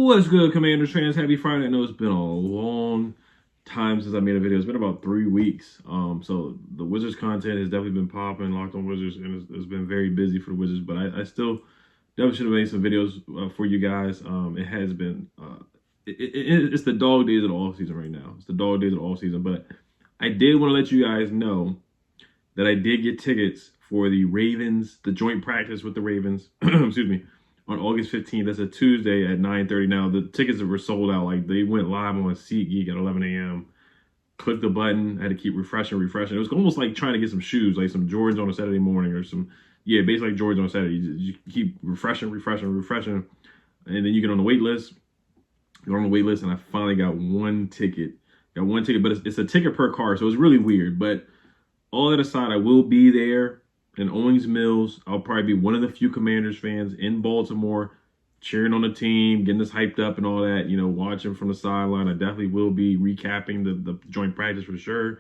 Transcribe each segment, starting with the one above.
What's good, Commanders fans? Happy Friday. I know it's been a long time since I made a video. It's been about 3 weeks. So the Wizards content has definitely been popping, Locked on Wizards, and it's been very busy for the Wizards. But I still definitely should have made some videos for you guys. It has been, it's the dog days of the off season right now. It's the dog days of the off season. But I did want to let you guys know that I did get tickets for the Ravens, the joint practice with the Ravens. Excuse me. On August 15th, that's a Tuesday at 9:30. Now, the tickets were sold out. Like, they went live on SeatGeek at 11 a.m. Clicked the button. I had to keep refreshing. It was almost like trying to get some shoes, like some Jordans on a Saturday morning or some, basically like Jordans on a Saturday. You keep refreshing. And then you get on the wait list. You're on the wait list, and I finally got one ticket. But it's a ticket per car, so it's really weird. But all that aside, I will be there in Owings Mills. I'll probably be one of the few Commanders fans in Baltimore, cheering on the team, getting us hyped up and all that, watching from the sideline. I definitely will be recapping the joint practice for sure.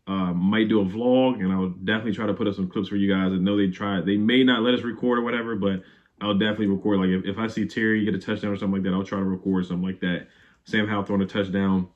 Might do a vlog, and I'll definitely try to put up some clips for you guys. I know they may not let us record or whatever, but I'll definitely record. Like, if I see Terry get a touchdown or something like that, I'll try to record something like that. Sam Howell throwing a touchdown,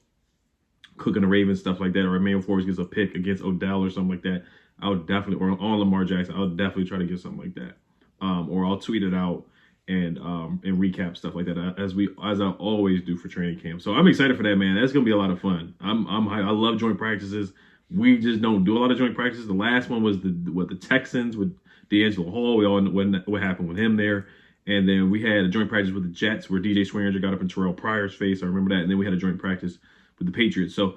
cooking the Ravens, stuff like that, or Emmanuel Forbes gets a pick against Odell or something like that. I'll definitely, or on Lamar Jackson, I'll definitely try to get something like that. Or I'll tweet it out and recap stuff like that as I always do for training camp. So I'm excited for that, man. That's gonna be a lot of fun. I love joint practices. We just don't do a lot of joint practices. The last one was the Texans with D'Angelo Hall. We all know what happened with him there. And then we had a joint practice with the Jets where DJ Swearinger got up in Terrell Pryor's face. I remember that. And then we had a joint practice with the Patriots. So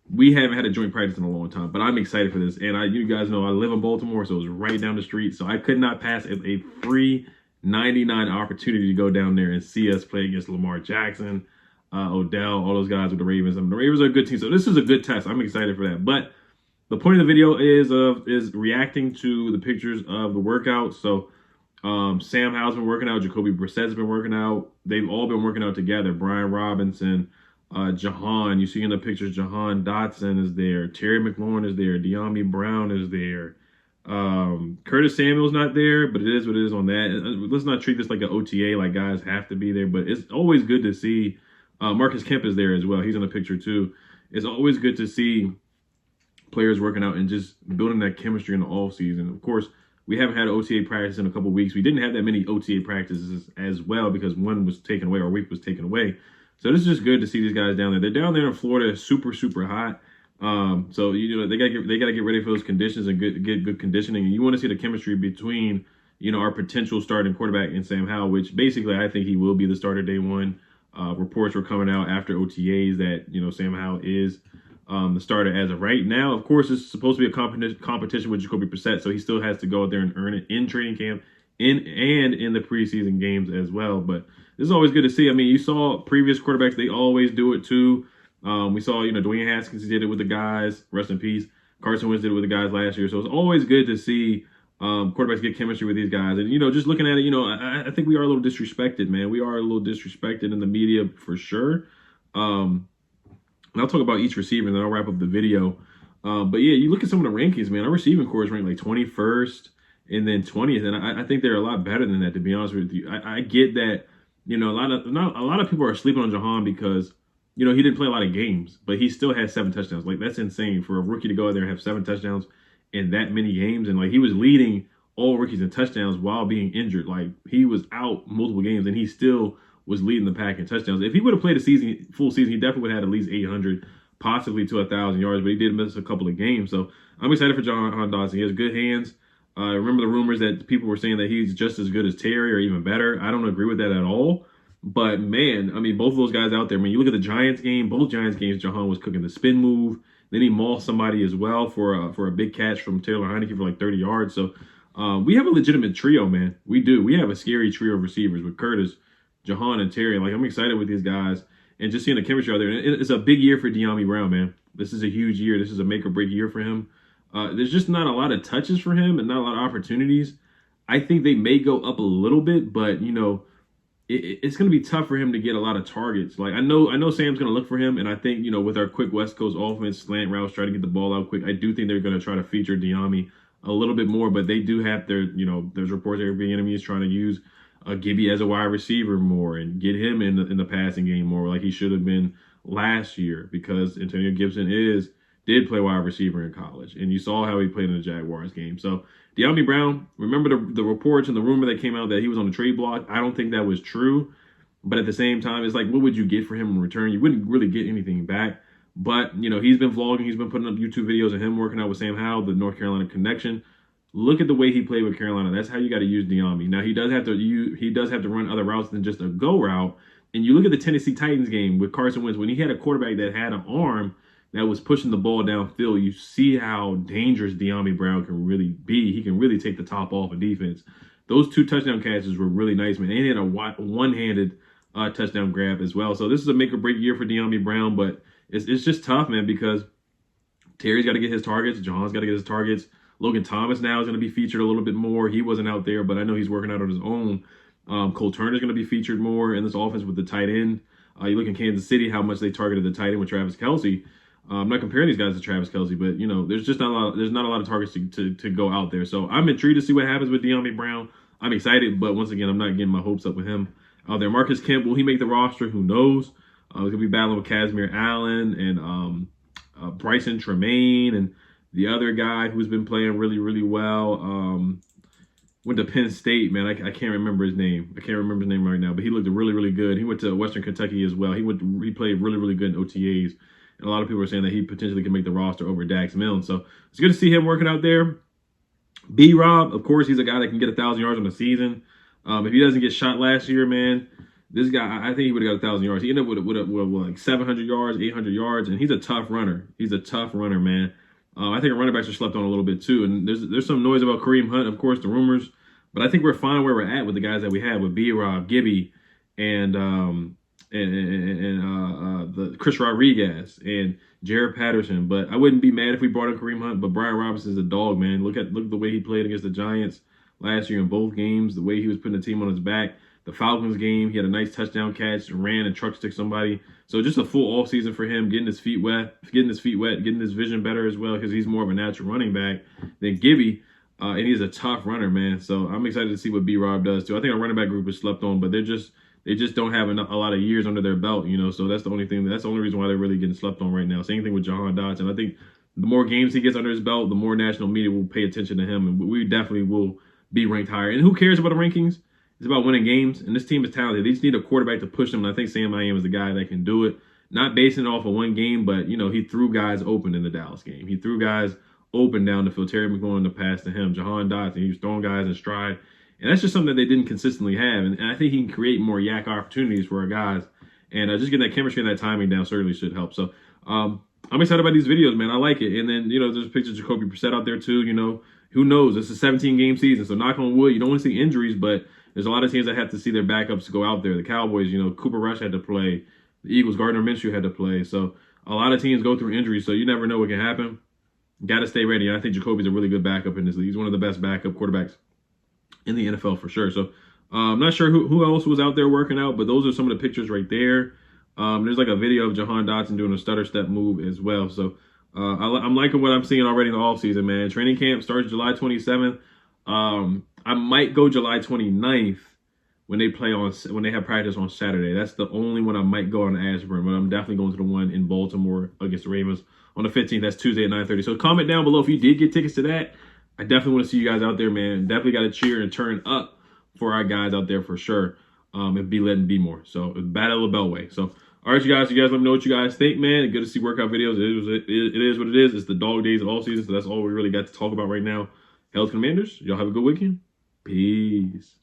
we haven't had a joint practice in a long time, but I'm excited for this. And you guys know I live in Baltimore, so it's right down the street. So I could not pass a free 99 opportunity to go down there and see us play against Lamar Jackson, Odell, all those guys with the Ravens. I mean, the Ravens are a good team, so this is a good test. I'm excited for that. But the point of the video is reacting to the pictures of the workouts. So Sam Howell's been working out. Jacoby Brissett's been working out. They've all been working out together. Brian Robinson, Jahan, you see in the pictures, Jahan Dotson is there. Terry McLaurin is there. De'Ami Brown is there. Curtis Samuel's not there, but it is what it is on that. Let's not treat this like an OTA, like guys have to be there, but it's always good to see. Marcus Kemp is there as well. He's in the picture too. It's always good to see players working out and just building that chemistry in the off season. Of course, we haven't had OTA practice in a couple weeks. We didn't have that many OTA practices as well because one was taken away, or a week was taken away. So this is just good to see these guys down there. They're down there in Florida. It's super, super hot. So they gotta get ready for those conditions and get good conditioning. And you want to see the chemistry between our potential starting quarterback and Sam Howell, which basically I think he will be the starter day one. Reports were coming out after OTAs that Sam Howell is the starter as of right now. Of course, it's supposed to be a competition with Jacoby Brissett, so he still has to go out there and earn it in training camp, and in the preseason games as well. But this is always good to see. I mean, you saw previous quarterbacks; they always do it too. We saw, Dwayne Haskins did it with the guys. Rest in peace. Carson Wentz did it with the guys last year. So it's always good to see quarterbacks get chemistry with these guys. And just looking at it, I think we are a little disrespected, man. We are a little disrespected in the media for sure. And I'll talk about each receiver, and then I'll wrap up the video. But yeah, you look at some of the rankings, man. Our receiving corps is ranked like 21st and then 20th, and I think they're a lot better than that, to be honest with you. I get that, a lot of people are sleeping on Jahan because he didn't play a lot of games, but he still has 7 touchdowns. Like, that's insane for a rookie to go out there and have 7 touchdowns in that many games, and like he was leading all rookies in touchdowns while being injured. Like, he was out multiple games, and he still was leading the pack in touchdowns. If he would have played full season, he definitely would have had at least 800, possibly to 1,000 yards, but he did miss a couple of games. So I'm excited for Jahan Dotson. He has good hands. Remember the rumors that people were saying that he's just as good as Terry or even better. I don't agree with that at all. But man, I mean, both of those guys out there, I mean, you look at the Giants game, both Giants games, Jahan was cooking the spin move. Then he mauled somebody as well for a big catch from Taylor Heineke for like 30 yards. So we have a legitimate trio, man. We do. We have a scary trio of receivers with Curtis, Jahan, and Terry. Like, I'm excited with these guys and just seeing the chemistry out there. And it's a big year for De'Ami Brown, man. This is a huge year. This is a make or break year for him. There's just not a lot of touches for him and not a lot of opportunities. I think they may go up a little bit, but it's going to be tough for him to get a lot of targets. Like, I know Sam's going to look for him, and I think with our quick West Coast offense, slant routes, try to get the ball out quick. I do think they're going to try to feature De'Ami a little bit more, but they do have their there's reports that Airbnb is trying to use Gibby as a wide receiver more and get him in the passing game more like he should have been last year, because Antonio Gibson did play wide receiver in college, and you saw how he played in the Jaguars game. So Dyami Brown, remember the reports and the rumor that came out that he was on the trade block? I don't think that was true, but at the same time, it's like, what would you get for him in return? You wouldn't really get anything back. But, you know, he's been vlogging, he's been putting up YouTube videos of him working out with Sam Howell, the North Carolina connection. Look at the way he played with Carolina. That's how you got to use Dyami. Now he does have to run other routes than just a go route. And you look at the Tennessee Titans game with Carson Wentz, when he had a quarterback that had an arm that was pushing the ball downfield, you see how dangerous Dyami Brown can really be. He can really take the top off of defense. Those 2 touchdown catches were really nice, man. And he had a one-handed touchdown grab as well. So this is a make or break year for Dyami Brown, but it's just tough, man, because Terry's got to get his targets. John's got to get his targets. Logan Thomas now is going to be featured a little bit more. He wasn't out there, but I know he's working out on his own. Cole Turner's going to be featured more in this offense with the tight end. You look in Kansas City, how much they targeted the tight end with Travis Kelce. I'm not comparing these guys to Travis Kelce, but, you know, there's not a lot of targets to go out there. So I'm intrigued to see what happens with Dyami Brown. I'm excited, but once again, I'm not getting my hopes up with him out there. Marcus Kemp, will he make the roster? Who knows? He's going to be battling with Casimir Allen and Bryson Tremaine and the other guy who's been playing really, really well. Went to Penn State, man. I can't remember his name. I can't remember his name right now, but he looked really, really good. He went to Western Kentucky as well. He played really, really good in OTAs. And a lot of people are saying that he potentially can make the roster over Dax Milne. So it's good to see him working out there. B-Rob, of course, he's a guy that can get 1,000 yards on the season. If he doesn't get shot last year, man, this guy, I think he would have got 1,000 yards. He ended up with like 700 yards, 800 yards, and he's a tough runner. He's a tough runner, man. I think our running backs are slept on a little bit too. And there's some noise about Kareem Hunt, of course, the rumors. But I think we're fine where we're at with the guys that we have with B-Rob, Gibby, and the Chris Rodriguez and Jared Patterson. But I wouldn't be mad if we brought in Kareem Hunt. But Brian Robinson's a dog, man. Look at the way he played against the Giants last year in both games. The way he was putting the team on his back. The Falcons game, he had a nice touchdown catch, ran and truck stick somebody. So just a full off season for him, getting his feet wet, getting his vision better as well, because he's more of a natural running back than Gibby. And he's a tough runner, man. So I'm excited to see what B-Rob does too. I think our running back group is slept on, but they just don't have a lot of years under their belt, you know. So that's the only reason why they're really getting slept on right now. Same thing with Jahan Dotson. I think the more games he gets under his belt, the more national media will pay attention to him, and we definitely will be ranked higher. And who cares about the rankings? It's about winning games, and this team is talented. They just need a quarterback to push them, and I think Sam I.M. is the guy that can do it. Not basing it off of one game, but, you know, he threw guys open in the Dallas game. He threw guys open down the field. Terry McLaurin to pass to him. Jahan Dotson, he was throwing guys in stride. And that's just something that they didn't consistently have. And I think he can create more yak opportunities for our guys. And just getting that chemistry and that timing down certainly should help. So I'm excited about these videos, man. I like it. And then, you know, there's pictures of Jacoby Brissett out there too. You know, who knows? It's a 17-game season. So knock on wood, you don't want to see injuries, but there's a lot of teams that have to see their backups go out there. The Cowboys, you know, Cooper Rush had to play. The Eagles, Gardner Minshew had to play. So a lot of teams go through injuries, so you never know what can happen. Got to stay ready. And I think Jacoby's a really good backup in this league. He's one of the best backup quarterbacks in the NFL for sure. So I'm not sure who else was out there working out, but those are some of the pictures right there. There's like a video of Jahan Dotson doing a stutter step move as well. So I'm liking what I'm seeing already in the offseason, man. Training camp starts July 27th. I might go July 29th when they have practice on Saturday. That's the only one I might go on Ashburn, but I'm definitely going to the one in Baltimore against the Ravens on the 15th. That's Tuesday at 9:30. So comment down below if you did get tickets to that. I definitely want to see you guys out there, man. Definitely got to cheer and turn up for our guys out there for sure. And be led and be more. So Battle of the Beltway. So all right, you guys let me know what you guys think, man. Good to see workout videos. It is what it is. It's the dog days of all season, so that's all we really got to talk about right now. Hell's Commanders, y'all have a good weekend. Peace.